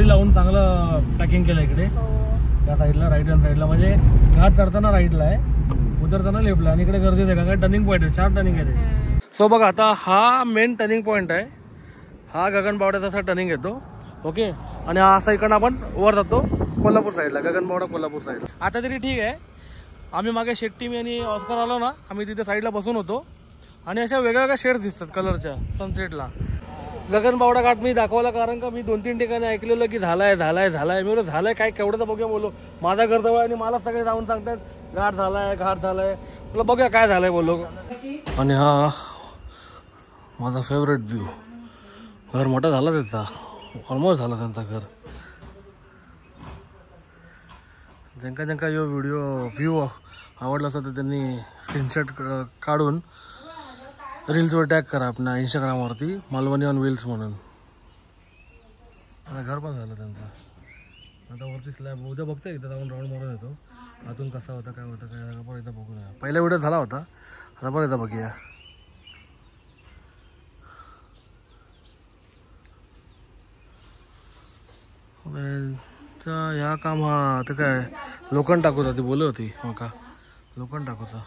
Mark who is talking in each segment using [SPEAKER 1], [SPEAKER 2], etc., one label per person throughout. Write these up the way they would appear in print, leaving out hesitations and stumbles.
[SPEAKER 1] दगडी लावून चांगलं पॅकिंग केलं इकडे त्या साईडला, राईट हँड साईडला. म्हणजे घाट चढताना राईटला आहे, उतरताना लेफ्टला. आणि इकडे गरजेचं आहे कारण टर्निंग पॉईंट आहे, 4 टर्निंग आहे ते. सो बघा आता हा मेन टर्निंग पॉईंट आहे. हा गगनबावड्याचा असा टर्निंग येतो. ओके. आणि हा असा इकडनं आपण वर जातो कोल्हापूर साईडला, गगनबावडा कोल्हापूर साईडला. आता तरी ठीक आहे. आम्ही मागे शेट्टी मी आणि ऑस्कर आलो ना, आम्ही तिथे साईडला बसून होतो आणि अशा वेगवेगळ्या शेड्स दिसतात कलरच्या सनसेटला. गगनबावडा घाट मी दाखवला कारण का मी 2-3 ठिकाणी ऐकलेलं की झालाय झालाय झालाय. मी बोललो झालाय काय, केवढं तर बघूया बोललो. माझा घर जवळ आणि मला सगळे जाऊन सांगतात घाट झालाय घाट झालाय. बोला बघूया काय झालंय बोललो. आणि हा माझा फेवरेट व्ह्यू. घर मोठा झाला त्याचा, ऑलमोस्ट झाला त्यांचा घर. ज्यांका ज्यांका यो व्ह्यू आवडला असेल तर त्यांनी स्क्रीनशॉट काढून रील्सवर टॅग करा आपल्या इंस्टाग्रामवरती, मालवणी ऑन व्हील्स म्हणून. आता घर पण झालं त्यांचं. आता वरती स्लॅब उद्या बघते, एकदा जाऊन राऊंड मारून येतो आतून कसा होता काय होतं काय. परत एकदा बघूया. पहिला व्हिडिओ झाला होता, आता परत एकदा बघूया. ह्या काम हा आता काय लोखंड टाकूचा ती बोलत होती मका लोखंड टाकूचा.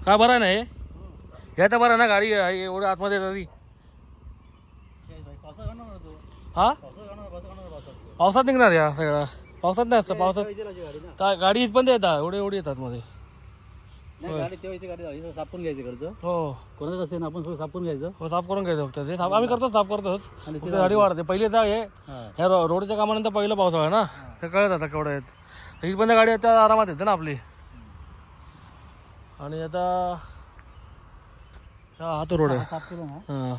[SPEAKER 1] काय बरं नाही या तर बरं ना गाडी एवढं आतमध्ये येतात ती. हा पावसात निघणार या सगळा. पावसात नाही असतं, पावसात गाडी इथपर्यंत येतात एवढी येतात मध्ये.
[SPEAKER 2] सापून घ्यायचं घरचं.
[SPEAKER 1] हो
[SPEAKER 2] कोणाचं कसं आपण सगळं सापून घ्यायचं.
[SPEAKER 1] हो साफ करून घ्यायचं फक्त ते साफ आम्ही करतो, साफ करतोच. आणि ती गाडी वाढते पहिले तर ह्या रोडच्या कामानंतर पहिलं पावसाळा आहे ना, ते कळत आता केवढं आहेत. इथपर्यंत गाडी आता आरामात येते ना आपली. आणि आता हा तो रोड आहे. हां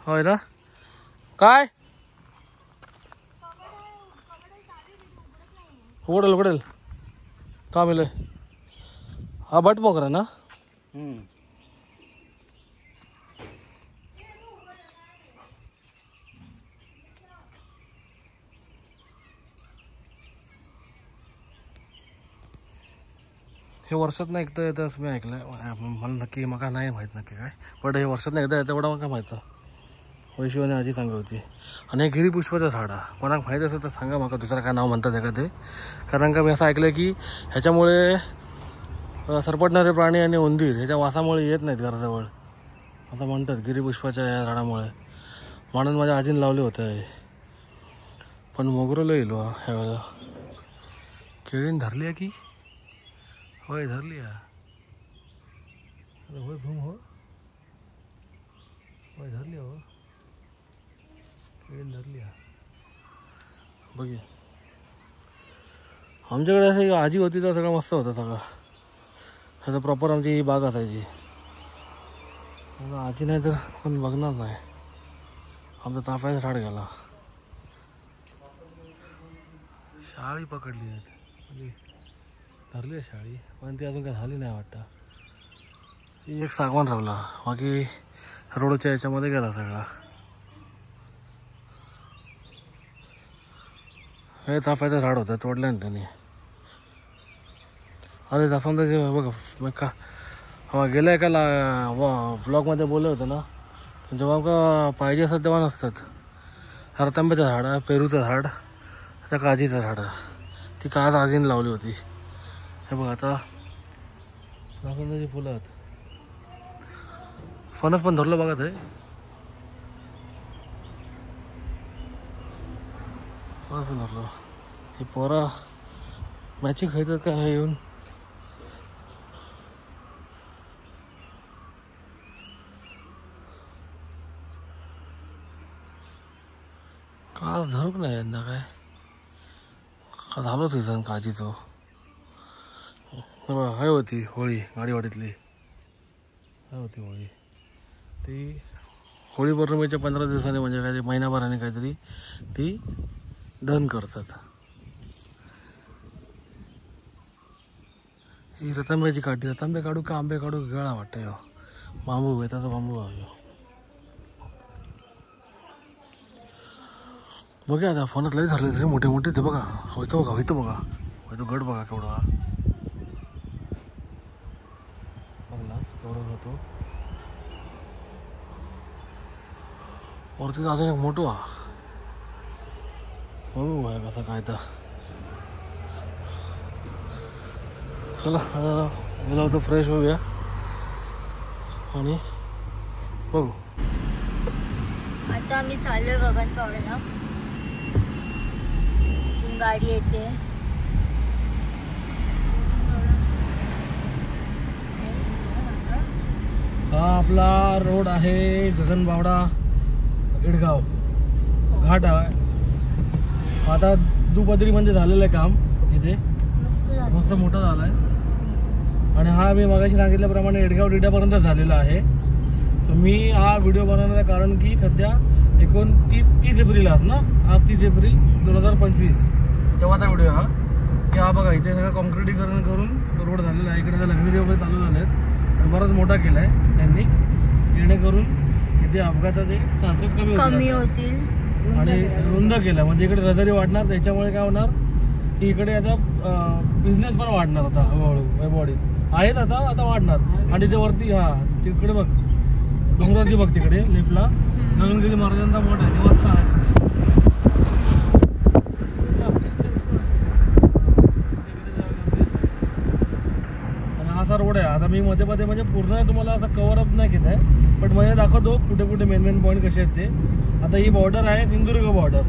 [SPEAKER 1] होय ना. काय उघडेल उघडेल थांबेल. हा बट मोकरा ना. हे वर्षात एकदा येतं असं मी ऐकलं. मला नक्की मका नाही माहीत नक्की काय, बट हे वर्षात एकदा येतं एवढा मका माहीत. वैशिव आणि आजी सांगत होती. आणि हे गिरीपुष्पाचं झाड आहे. कोणाक माहीत असेल तर सांगा मका दुसरं काय नाव म्हणतात का ते. कारण का मी असं ऐकलं की ह्याच्यामुळे सरपटणारे प्राणी आणि उंदीर ह्याच्या वासामुळे येत नाहीत घराजवळ असं म्हणतात, गिरीपुष्पाच्या या झाडामुळे. म्हणून माझ्या आजीने लावले होते. पण मोगरं येईल ह्या वेळेला. केळीने धरली आहे की होय धरली आहे. होय झूम हो होय धरली हो केळीने धरली आहे. बघूया. आमच्याकडे असं आजी होती तर सगळं मस्त होतं सगळं. आता प्रॉपर आमची ही बाग असायची. आजी नाही तर कोण बघणार नाही. आमचा ताफ्याचा झाड गेला. शाळी पकडली आहेत म्हणजे धरली आहे शाळी, पण ती अजून काय झाली नाही वाटतं. एक सागवान राहिला, बाकी रोडच्या याच्यामध्ये गेला सगळा. हे चाफ्याचं झाड होतं तोडलं ना त्यांनी. अरे जास्वंदाचे बघा मग का गेल्या एका व्लॉगमध्ये बोललं होतं ना, जेव्हा का पाहिजे असतात तेव्हा नसतात. रतांब्याचं झाड आहे, पेरूचं झाड, त्या काजीचं झाड ती काज आजीने लावली होती. हे बघ आता जास्वंदाची फुलं आहेत. फणस पण धरलं बघा ते. फणस पण धरलं. हे पोरा मॅचिंग खायचं काय हे येऊन. का धरूक नाही यंदा काय का झालो सीझन काजीचो. हाय होती होळी गाडीवाडीतली, हाय होती होळी. ती होळी पौर्णिमेच्या 15 दिवसांनी म्हणजे काहीतरी महिनाभराने काहीतरी ती दहन करतात. ही रतांब्याची काठी. रतांबे काढू का आंबे काढू गळा वाटतं. हो बांबू वेताचा बांबू आहे. बघा आता फणस लई धरले तरी मोठे मोठे. ते बघा होतो बघा होतो बघा होतो गड बघा केवढा. बरोबर होतो. वरती अजून एक मोठं बघू आहे कसं काय तर. चला आता होतं फ्रेश होऊया आणि बघू.
[SPEAKER 3] आता आम्ही चाललोय गगनबावड्याला. गाडी येते.
[SPEAKER 1] हा आपला रोड आहे गगनबावडा इडगाव घाट आहे. आता दुपदरी म्हणजे झालेलं आहे काम इथे. मस्त मोठा झाला आहे. आणि हा मी मगाशी सांगितल्याप्रमाणे इडगाव डिड्यापर्यंत झालेला आहे. सो मी हा व्हिडिओ बनवण्याचं कारण की सध्या 30 एप्रिल आज ना, आज 30 एप्रिल 2025 तेव्हाचा व्हिडिओ हा. की हा बघा इथे सगळं कॉन्क्रिटीकरण करून रोड झालेला आहे. इकडे लग्झरी वगैरे चालू झाले आहेत आणि बराच मोठा केला आहे त्यांनी, जेणेकरून इथे अपघाताचे चान्सेस कमी
[SPEAKER 3] होतील
[SPEAKER 1] आणि रुंद केला. म्हणजे इकडे रजारी वाढणार. त्याच्यामुळे काय होणार की इकडे आता बिझनेस पण वाढणार आता हळूहळू. बॉडीत आहेत आता वाढणार. आणि तिथे वरती तिकडे बघ डोंगराची बघ तिकडे लेफ्टला गगनगिरी महाराजांचा मठ आहे. देवस्थान आहे. असा रोड आहे. आता मी मध्ये म्हणजे पूर्ण तुम्हाला असं कव्हर अप नाही घेत आहे, पण मध्ये दाखवतो कुठे कुठे मेन पॉईंट कसे आहेत ते. आता ही बॉर्डर आहे सिंधुदुर्ग बॉर्डर.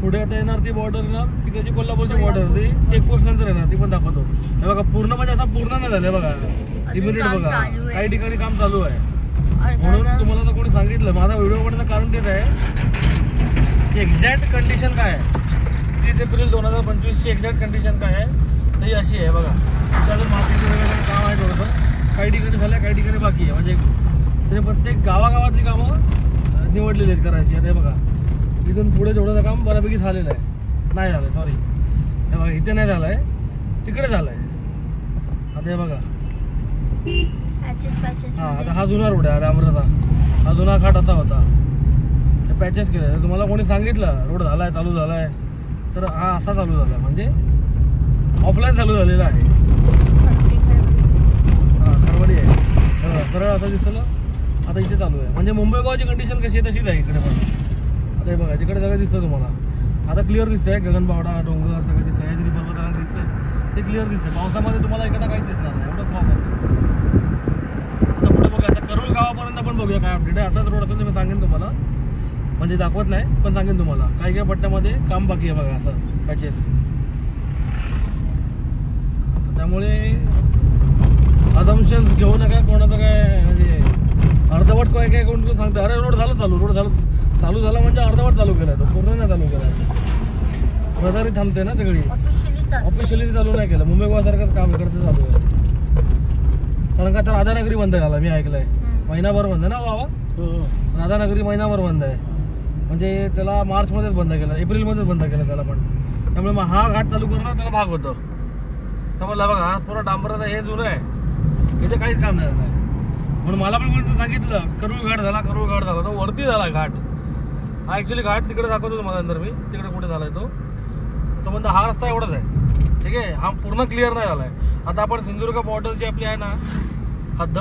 [SPEAKER 1] पुढे आता येणार ती बॉर्डर येणार तिकडची कोल्हापूरची बॉर्डर, ती चेकपोस्ट नंतर येणार, ती पण दाखवतो. हे बघा पूर्ण म्हणजे असं पूर्ण नाही झालं बघा. इमिडिएट बघा काही ठिकाणी काम चालू आहे. म्हणून तुम्हाला तर कोणी सांगितलं माझा व्हिडिओ बनण्याचं कारण तेच आहे की एक्झॅक्ट कंडिशन काय आहे 30 एप्रिल 2025 ची एक्झॅक्ट कंडिशन काय आहे तर ही अशी आहे बघा. त्याचं मातीचं वगैरे काम आहे थोडंसं, काही ठिकाणी झालं काही ठिकाणी बाकी आहे. म्हणजे तरी प्रत्येक गावागावातली कामं निवडलेली आहेत करायची. आता हे बघा इथून पुढे थोडंसं काम बऱ्यापैकी झालेलं आहे. नाही झालं सॉरी, हे बघा इथे नाही झालं आहे, तिकडे झालं आहे. आता हे बघा आता हा जुना रोड आहे अमृता. हा जुना घाट असा होता, हे पॅचेस केले. तुम्हाला कोणी सांगितलं रोड झालाय चालू झालाय तर हा असा चालू झाला म्हणजे ऑफलाईन चालू झालेला आहे. खरवडी आहे सरळ आता दिसलं. आता इथे चालू आहे म्हणजे मुंबई गोवाची कंडिशन कशी आहे तशीच आहे इकडे पण. आता हे बघा तिकडे सगळं दिसतं तुम्हाला. आता क्लिअर दिसतंय गगनबावडा डोंगर सगळं दिसतंय, तरी पर्वताला दिसतंय ते क्लिअर दिसतंय. पावसामध्ये तुम्हाला इकडे काहीच दिसणार नाही, एवढं फॉर्म असेल. आता पुढे बघा आता करूळ गावापर्यंत आपण बघूया काय अपडेट आहे. असाच रोड असेल तर मी सांगेन तुम्हाला, म्हणजे दाखवत नाही पण सांगेन तुम्हाला. काही पट्ट्यामध्ये काम बाकी आहे बघा असं पॅचेस. त्यामुळे अजम्पशन्स घेऊ नका कोणाचं काय. म्हणजे अर्धवट काय कोण सांगतं अरे रोड झालं चालू झाला म्हणजे अर्धवट चालू केलाय तो, पूर्ण नाही चालू केलाय. रजारी थांबते ना सगळी, ऑफिशियली चालू नाही केलं. मुंबई गोवासारखं काम इकडचं चालू आहे. कारण का तर राधानगरी बंद झाला मी ऐकलंय, महिनाभर बंद ना बाबा. राधानगरी महिनाभर बंद आहे. म्हणजे त्याला मार्चमध्येच बंद केलं, एप्रिलमध्येच बंद केलं त्याला पण. त्यामुळे मग हा घाट चालू करणं त्याला भाग होतं. त्यामुळे बघा हा पुरा डांबराचा हे जुनं आहे, इथे काहीच काम नाही झालं. म्हणून मला पण कोणी सांगितलं करूळ घाट झाला तो वरती झाला घाट. हा ॲक्च्युली घाट तिकडे दाखवतो तुम्हाला नंतर मी, तिकडे कुठे झालाय तो म्हणतो हा रस्ता एवढाच आहे. ठीक आहे, हा पूर्ण क्लिअर नाही झालाय. आता आपण सिंधुदुर्ग बॉर्डरची आपली आहे ना हद्द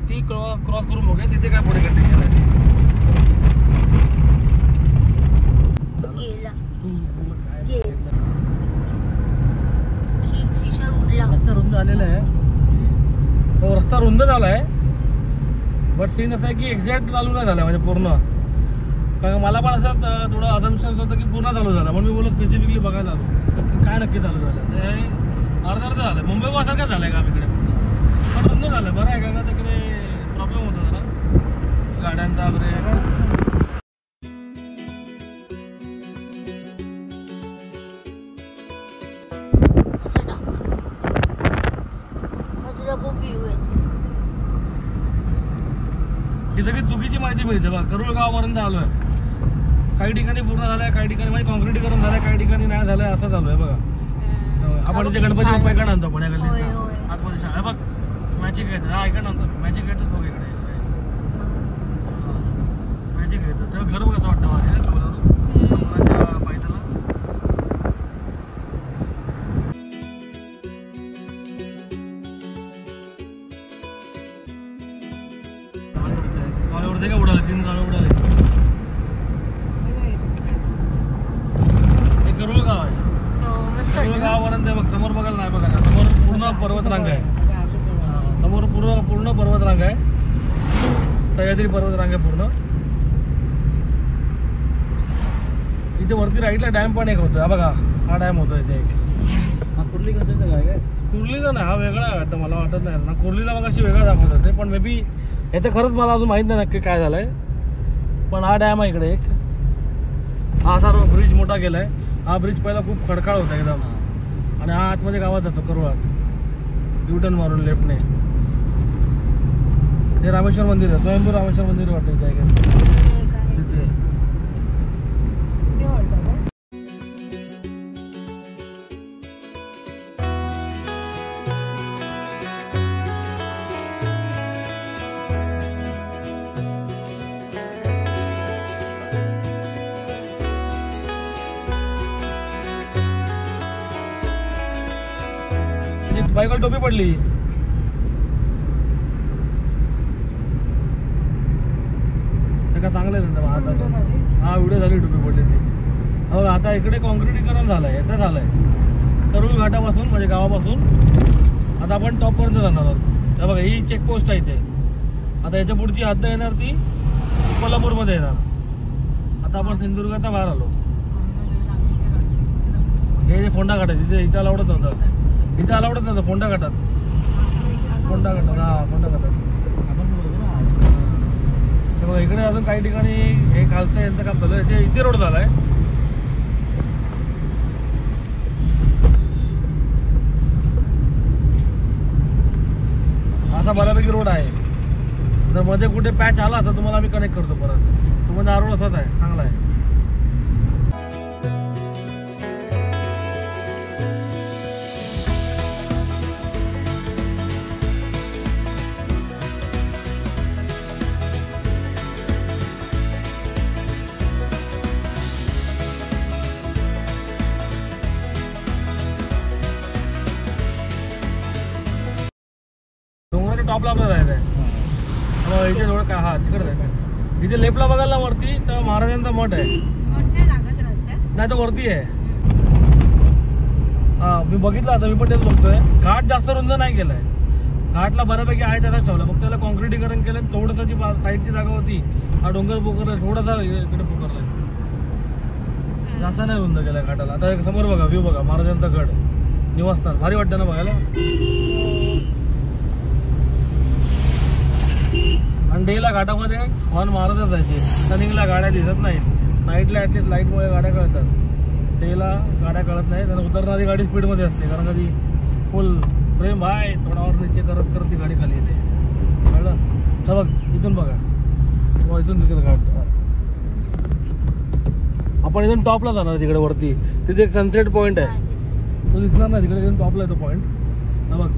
[SPEAKER 1] ती क्रॉस करून बघूया तिथे काय पुढे कंडिशन आहे. रस्ता रुंद झालेला आहे. हो रस्ता रुंद झाला आहे, बट सीन असं आहे की एक्झॅक्ट चालू नाही झाला म्हणजे पूर्ण. कारण मला पण असं थोडं अजम्पशन्स होतं की पूर्ण चालू झाला, म्हणून मी बोललो स्पेसिफिकली बघायला आलो की काय नक्की चालू झालं. ते अर्ध झालं. मुंबई गोवासारखं झालंय काम इकडे पण रुंद झालं. बरं आहे का तिकडे प्रॉब्लेम होता जरा गाड्यांचा वगैरे. ही सगळी चुकीची माहिती मिळते बघा. करूळ गावापर्यंत आलोय, काही ठिकाणी पूर्ण झालंय, काही ठिकाणी म्हणजे कॉन्क्रिटीकरण झालंय, काही ठिकाणी नाही झालंय, असं चालू आहे बघा. आपण इथे गणपती बाप्पा इकडे आणतो पुण्याकडे आतमध्ये शाळा बघ मॅचिंग घेतात. हा इकडे आणतो मॅचिंग घेतात बघ इकडे मॅचिंग घेतात. तेव्हा घर कसं वाटतं माझ्या पायथ्याला. ते काय उडाले 3 झाडं उडाले. हे करोळ गाव आहे.
[SPEAKER 3] मस्त
[SPEAKER 1] करोळ गावापर्यंत बघ समोर बघायला नाही बघा समोर पूर्ण पर्वतरांग आहे. समोर पूर्ण पर्वतरांग आहे. सह्याद्री पर्वतरांग आहे पूर्ण. इथे वरती राईटला डॅम पण एक होतोय बघा. हा डॅम होतो इथे एक.
[SPEAKER 2] हा कुर्ली कशाचा काय काय
[SPEAKER 1] कुर्लीचा नाही हा वेगळा आहे वाटतं मला वाटत नाही ना. कुर्लीला मग अशी वेगळा दाखवत होते पण मे बी याचं खरंच मला अजून माहित नाही नक्की काय झालंय. पण हा डॅम आहे इकडे एक. हा सर्व ब्रिज मोठा केलाय. हा ब्रिज पहिला खूप खडकाळ होता एकदम आणि हा आतमध्ये गावात जातो करोळात युटर्न मारून लेफ्टने. हे रामेश्वर मंदिर आहे. स्वयंभू रामेश्वर मंदिर वाटतं इथे तिथे. बायकोला टोपी पडली. का चांगलं आहे हा व्हिडिओ झाली टोपी पडली ती. हो आता इकडे कॉन्क्रिटीकरण झालंय. याचं झालंय करुळ घाटापासून म्हणजे गावापासून आता आपण टॉपपर्यंत जाणार आहोत. त्या बघा ही चेकपोस्ट आहे इथे. आता याच्या पुढची हद्द येणार ती कोल्हापूरमध्ये येणार. आता आपण सिंधुदुर्गाचा बाहेर आलो. हे जे फोंडा घाट आहे तिथे इथं अलाउडच नव्हतं. इथे अलाउडच नव्हतं फोंडा घाटात. फोंडा घाटात हा फोंडा घाटात. तेव्हा इकडे अजून काही ठिकाणी हे खालचं यांचं काम चालू आहे. इथे रोड झालाय. असा बऱ्यापैकी रोड आहे. जर मध्ये कुठे पॅच आला तर तुम्हाला आम्ही कनेक्ट करतो परत. तो मध्ये हा रोड असाच आहे चांगला आहे. टॉपला आपल्याला जायचं आहे. इथे थोडं का हा तिकडे जायचं. इथे लेफ्टला बघायला वरती तर महाराजांचा मठ आहे. नाही तर वरती आहे. हा मी बघितलं आता मी पण तेच बघतोय. घाट जास्त रुंद नाही केलाय. घाटला बऱ्यापैकी आहे त्याचाच ठेवला. फक्त त्याला कॉन्क्रिटीकरण केलं. थोडंसं जी साईडची जागा होती हा डोंगर पोखरला थोडासा इकडे पोखरलाय. जास्त नाही रुंद केलाय घाटाला. आता समोर बघा व्ह्यू बघा महाराजांचा गड निवासस्थान भारी वाटतं ना बघायला. आणि डेला घाटामध्ये हॉर्न मारतच जायचे. रनिंगला गाड्या दिसत नाहीत. नाईटला ॲटलीस्ट लाईटमुळे गाड्या कळतात. डेला गाड्या कळत नाहीत. आणि उतरणारी गाडी स्पीडमध्ये असते कारण कधी फुल प्रेम भाय थोडावर नीचे करत करत ती गाडी खाली येते. कळलं तर बघ इथून बघा. इथून दिसेल घाट. आपण इथून टॉपला जाणार तिकडे वरती. तिथे एक सनसेट पॉईंट आहे. तो दिसणार नाही तिकडे. इथून टॉपला येतो पॉईंट. हा बघ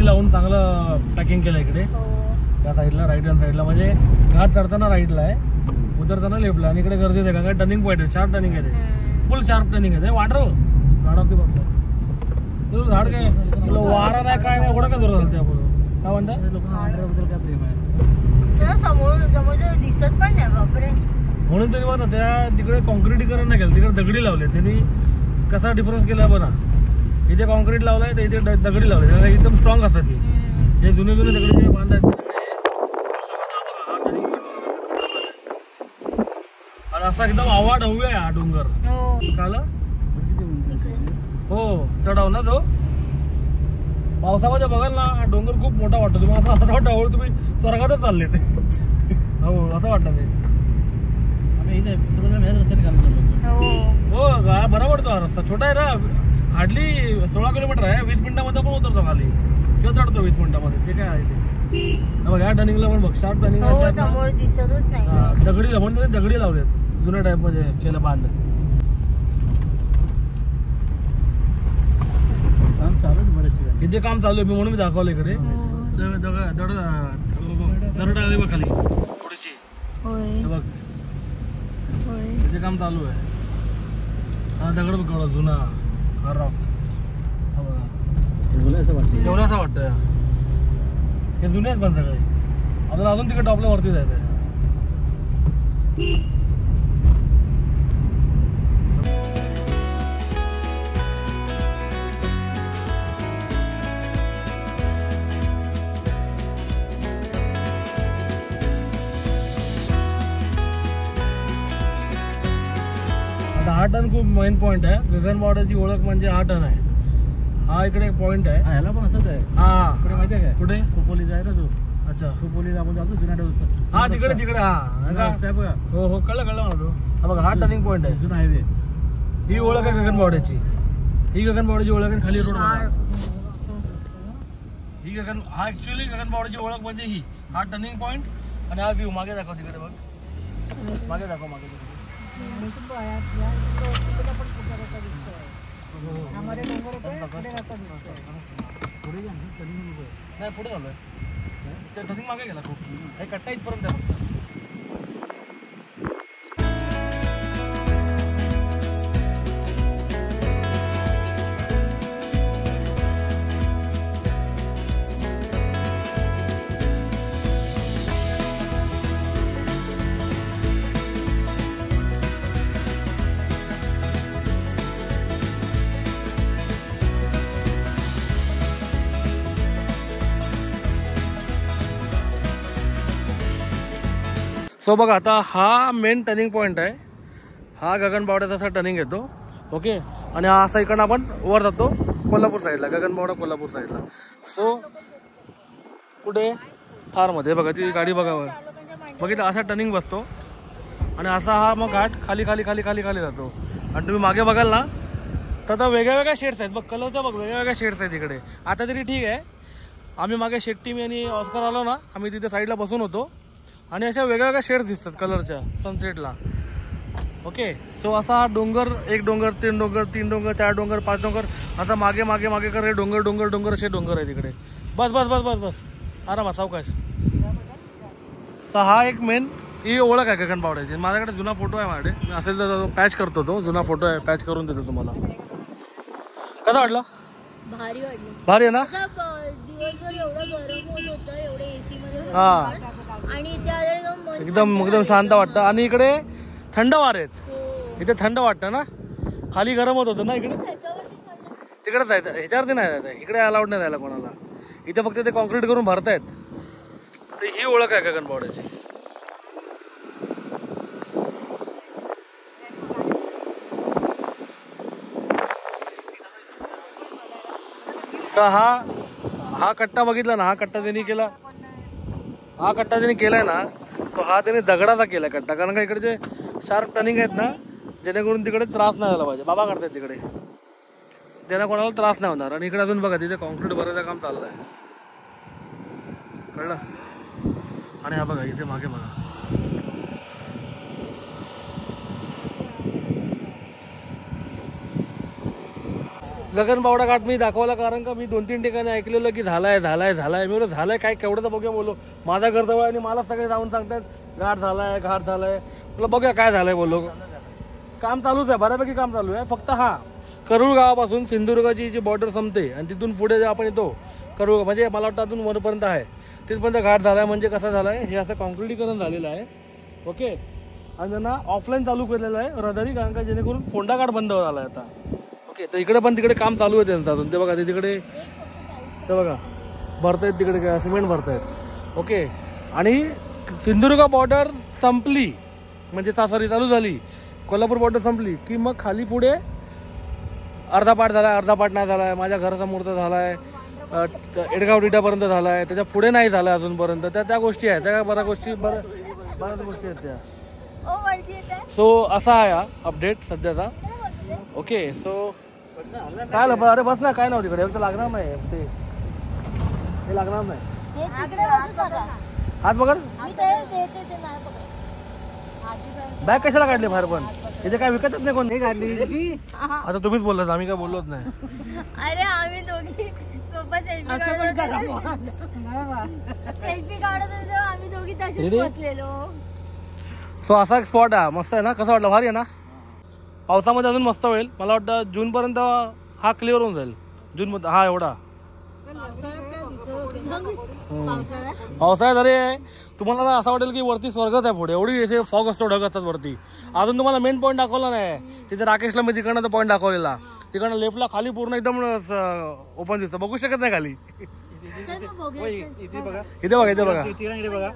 [SPEAKER 1] लावून चांगलं पॅकिंग केलं इकडे त्या साईडला राईट हँड साईडला. म्हणजे घाट चढताना राईटला आहे उतरताना लेफ्टला. आणि इकडे गर्दी आहे का टर्निंग पॉईंट आहे. शार्प टर्निंग आहे. फुल शार्प टर्निंग आहे. वाटर झाडावरती बघतो तुला झाड काय वारा नाही काय नाही एवढं काय जोर झालं आपण काय म्हणतात.
[SPEAKER 3] समोर दिसत पण नाही बापरे.
[SPEAKER 1] म्हणून तरी बघा त्या तिकडे कॉन्क्रिटीकरण नाही केलं. तिकडे दगडी लावले. त्यांनी कसा डिफरन्स केला बघा. इथे कॉन्क्रीट लावलाय तर इथे दगडी लावले. त्याला एकदम स्ट्रॉंग असतात. ती जे जुने जुने दगडी जे बांधायचे आणि असा एकदम आवाड हवी आहे हा डोंगर. काल हो चढाव ना तो पावसामध्ये बघाल ना हा डोंगर खूप मोठा वाटतो तुम्हाला, असं वाटतं हळू तुम्ही स्वर्गातच चालले ते. हो असं वाटतं ते.
[SPEAKER 2] आम्ही इथे सगळं ह्याच रस्त्याने घालून चाललो.
[SPEAKER 1] हो बरोबर तो हा रस्ता छोटा आहे ना, हार्डली 16 किलोमीटर आहे. 20 मिनिटामध्ये पण उतरतो खाली किंवा चढतो 20 मिनिटामध्ये. जे काय आहे ते बघ. ह्या टर्निंगला पण बघ, शार्प टर्निंग
[SPEAKER 3] हो समोर दिसतच नाही.
[SPEAKER 1] दगडी म्हणून दगडी लावलेत जुन्या टाईप मध्ये केलं बांध.
[SPEAKER 2] काम चालू आहे बरेच ठिकाणी.
[SPEAKER 1] इथे काम चालू आहे, मी म्हणून मी दाखवलं इकडे. दरड आली बघ खाली थोडीशी.
[SPEAKER 3] होय
[SPEAKER 1] बघ
[SPEAKER 3] होय.
[SPEAKER 1] इथे काम चालू आहे. हा दगड बघ केवढा जुना, हा रॉक. हा बघा
[SPEAKER 2] एवढं असं वाटतं.
[SPEAKER 1] एवढं असं वाटतं. हे जुने आहेत पण सगळे. आपल्याला अजून तिकडे टॉपला वरती जायचं आहे. आता हा टर्न खूप मेन पॉइंट आहे. गगनबावड्याची ओळख म्हणजे हा टर्न आहे. हा इकडे एक पॉइंट आहे.
[SPEAKER 2] हा ह्याला पण असंच आहे.
[SPEAKER 1] हा
[SPEAKER 2] इकडे माहिती आहे काय?
[SPEAKER 1] कुठे?
[SPEAKER 2] खोपोलीचा आहे ना तो.
[SPEAKER 1] अच्छा
[SPEAKER 2] खोपोलीला आपण जातो जुन्या रस्ता.
[SPEAKER 1] हा तिकडे तिकडे. हा
[SPEAKER 2] रस्ता आहे बघा.
[SPEAKER 1] हो हो कळलं कळलं मला तो. हा बघा हा टर्निंग पॉइंट आहे.
[SPEAKER 2] जुना हायवे.
[SPEAKER 1] ही ओळख आहे गगनबावड्याची. ही गगनबावड्याची ओळख आहे. खाली रोड ही हा ऍक्च्युअली गगनबावड्याची ओळख म्हणजे ही. हा टर्निंग पॉइंट आणि हा व्ह्यू. मागे दाखव तिकडे बघ. मागे दाखव मागे. नाही पुढे झालोय. ते टर्निंग मागे गेला खूप. हे कट्टा इथपर्यंत आहे फक्त. सो बघा आता हा मेन टर्निंग पॉइंट आहे. हा गगनबावड्याचा असा टर्निंग येतो. ओके आणि हा असा इकडनं आपण वर जातो कोल्हापूर साईडला. गगनबावडा कोल्हापूर साईडला. सो कुठे थारमध्ये बघा ती गाडी बघा बघितलं. असा टर्निंग बसतो आणि असा हा मग घाट खाली खाली खाली खाली खाली जातो. आणि तुम्ही मागे बघाल ना तर आता वेगळ्या वेगळ्या शेड्स आहेत बघ. कलरच्या बघ वेगळ्या वेगळ्या शेड्स आहेत इकडे. आता तरी ठीक आहे. आम्ही मागे शेट्टी मी आणि ऑस्कर आलो ना, आम्ही तिथे साईडला बसून होतो आणि अशा वेगवेगळ्या शेड्स दिसतात कलरच्या सनसेटला. ओके सो असा हा डोंगर, एक डोंगर, 3 डोंगर, 3 डोंगर, 4 डोंगर, 5 डोंगर, असा मागे मागे मागे कर हे डोंगर डोंगर डोंगर असे डोंगर आहे तिकडे. बस बस बस बस बस आरामात सावकाश. तर हा एक मेन ही ओळख आहे गगनबावड्याची. माझ्याकडे जुना फोटो आहे माझ्याकडे. मी असेल तर पॅच करतो. तो जुना फोटो आहे, पॅच करून देतो तुम्हाला. कसा वाटला?
[SPEAKER 3] भारी वाटलं.
[SPEAKER 1] भारी आहे ना.
[SPEAKER 3] दिवसभर एवढं गरम होत होतं एवढे एसी मध्ये
[SPEAKER 1] हा
[SPEAKER 3] आणि त्या
[SPEAKER 1] एकदम एकदम शांत वाटतं. आणि इकडे थंड वारे आहेत. इथे थंड वाटतं ना. खाली गरम होत होतं ना इकडे. तिकडे जायचं ह्याच्यावरती नाही जायचं. इकडे अलाउड नाही जायला कोणाला. इथे फक्त ते कॉन्क्रीट करून भरतायत. तर ही ओळख आहे गगनबावड्याची. तर हा कट्टा बघितला ना. हा कट्टा त्यांनी केला. हा कट्टा त्यांनी केलाय ना. तो हा त्यांनी दगडाचा केलाय कट्टा. कारण का इकडे जे शार्प टर्निंग आहेत ना, जेणेकरून तिकडे त्रास नाही झाला पाहिजे. बाबा करतायत तिकडे, त्यांना कोणाला त्रास नाही होणार. आणि इकडे अजून बघा तिथे कॉन्क्रीट भरायचं काम चाललं आहे. कळलं. आणि हा बघा इथे मागे बघा. गगनबावडा घाट मी दाखवला कारण का मी 2-3 ठिकाणी ऐकलेलं की झालाय झालाय झालाय. मी बोललो झालाय काय केवढं तर बघूया. बोललो माझा घर जवळ आणि मला सगळे जाऊन सांगतात घाट झालाय घाट झालाय. बोललो बघूया काय झालंय. बोललो काम चालूच आहे, बऱ्यापैकी काम चालू आहे. फक्त हा करूळ गावापासून सिंधुदुर्गाची जी बॉर्डर संपते आणि तिथून पुढे जे आपण येतो करूळ म्हणजे मला वाटतं अजून वरपर्यंत आहे तिथपर्यंत घाट झालाय. म्हणजे कसं झालंय हे असं कॉन्क्रिटीकरण झालेलं आहे. ओके आणि त्यांना ऑफलाईन चालू केलेलं आहे रहदारी कारण का जेणेकरून फोंडा घाट बंद झाला आहे आता. ओके तर इकडे पण तिकडे काम चालू आहे त्यांचं अजून. ते बघा ते तिकडे ते बघा भरतायत तिकडे काय सिमेंट भरतायत. ओके आणि सिंधुदुर्ग बॉर्डर संपली म्हणजे सॉरी चालू झाली. कोल्हापूर बॉर्डर संपली की मग खाली पुढे अर्धा पाठ झालाय, अर्धा पाठ नाही झालाय. माझ्या घरासमोरचा झालाय. एडगाव डिटापर्यंत झाला आहे, त्याच्या पुढे नाही झालं अजूनपर्यंत. त्या गोष्टी आहेत, त्या बऱ्याच गोष्टी बऱ्याच गोष्टी आहेत त्या. सो असा आहे हा अपडेट सध्याचा. ओके सो काय झालं? अरे बस ना, काय नव्हती तिकडे लागणार नाही ते लागणार नाही. हात पकड. बॅग कशाला काढली बाहेर? पण इथे काय विकतच नाही कोण काढली. आता तुम्हीच बोललात, आम्ही काय बोललोच नाही.
[SPEAKER 3] अरे आम्ही दोघी पप्पा सेल्फी काढत होतो, आम्ही दोघी तशीच बसलेलो.
[SPEAKER 1] सो असा एक स्पॉट आहे, मस्त आहे ना? कसं वाटलं? भारी आहे ना? पावसामध्ये अजून मस्त होईल. मला वाटतं जूनपर्यंत हा क्लिअर होऊन जाईल. जूनमध्ये हा एवढा पावसाळ्यात अरे तुम्हाला ना असं वाटेल की वरती स्वर्गच आहे पुढे. एवढी असे फॉग असतो, ढग असतात वरती. अजून तुम्हाला मेन पॉईंट दाखवला नाही. तिथे राकेशला मी तिकडनं पॉईंट दाखवलेला. तिकडनं लेफ्टला खाली पूर्ण एकदम ओपन दिसतं, बघू शकत नाही खाली.
[SPEAKER 2] इथे बघा,
[SPEAKER 1] इथे बघा, इथे बघा.
[SPEAKER 2] इथे बघा.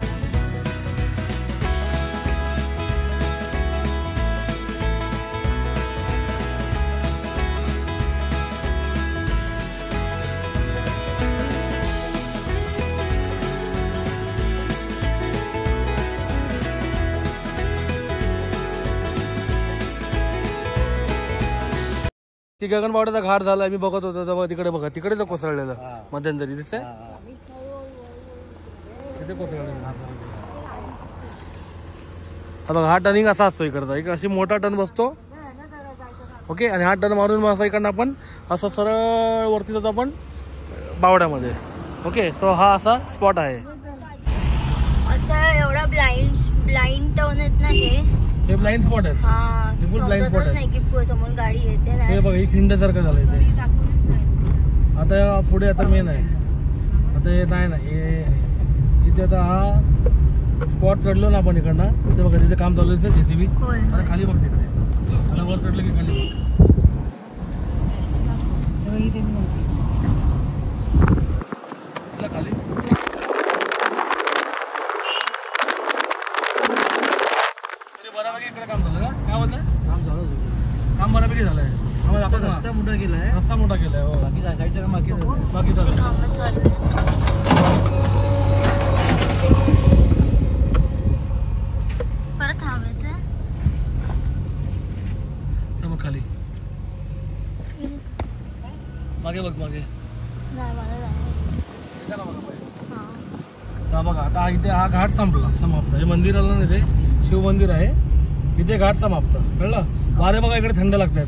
[SPEAKER 1] ती गगनबावड्याचा घाट झाला, मी बघत होतो तेव्हा. तिकडे बघा, तिकडे तर कोसळलेलं मध्यंतरी दिसतंय. तिथे कोसळलेलं. हा बघा, हा टर्निंग असा असतो इकडचा. एक अशी मोठा टर्न बसतो. ओके, आणि हा टर्न मारून मग असं इकडनं आपण असं सरळ वरती जातो आपण बावड्यामध्ये. ओके, सो हा असा स्पॉट आहे.
[SPEAKER 3] असं एवढा ब्लाइंड टर्न आहेत ना
[SPEAKER 1] हे ब्लाइंड स्पॉट आहेत. हे फुल ब्लाइंड स्पॉट आहे.
[SPEAKER 3] नाही की समोर गाडी येते.
[SPEAKER 1] हे बघा, ही खिंडसारखं झालं इथे. आता पुढे आता मेन आहे. आता हे नाही ना, हे इथे आता हा स्पॉट चढलो ना आपण इकडनं. इथे बघा, तिथे काम चालू आहे जेसीबी. आता खाली बघ तिकडे, आता वर चढलं की खाली खाली बऱ्यापैकी इकडे काम झालं का? काय म्हणलं? काम बऱ्यापैकी झालंय. आपण
[SPEAKER 2] रस्ता मोठा केलाय,
[SPEAKER 1] रस्ता मोठा केलाय. हो,
[SPEAKER 2] बाकी साईडच्या काम बाकी
[SPEAKER 1] बाकी झालं.
[SPEAKER 3] काम चालू आहे. परत थांबायचं.
[SPEAKER 1] मग खाली मागे बघ, मागे
[SPEAKER 3] नाही मला
[SPEAKER 1] हा बघा. आता इथे हा घाट समाप्त. हे मंदिर आलं ना, इथे शिव मंदिर आहे. इथे घाट समाप्त. कळलं? वारे बघा इकडे थंड लागतात.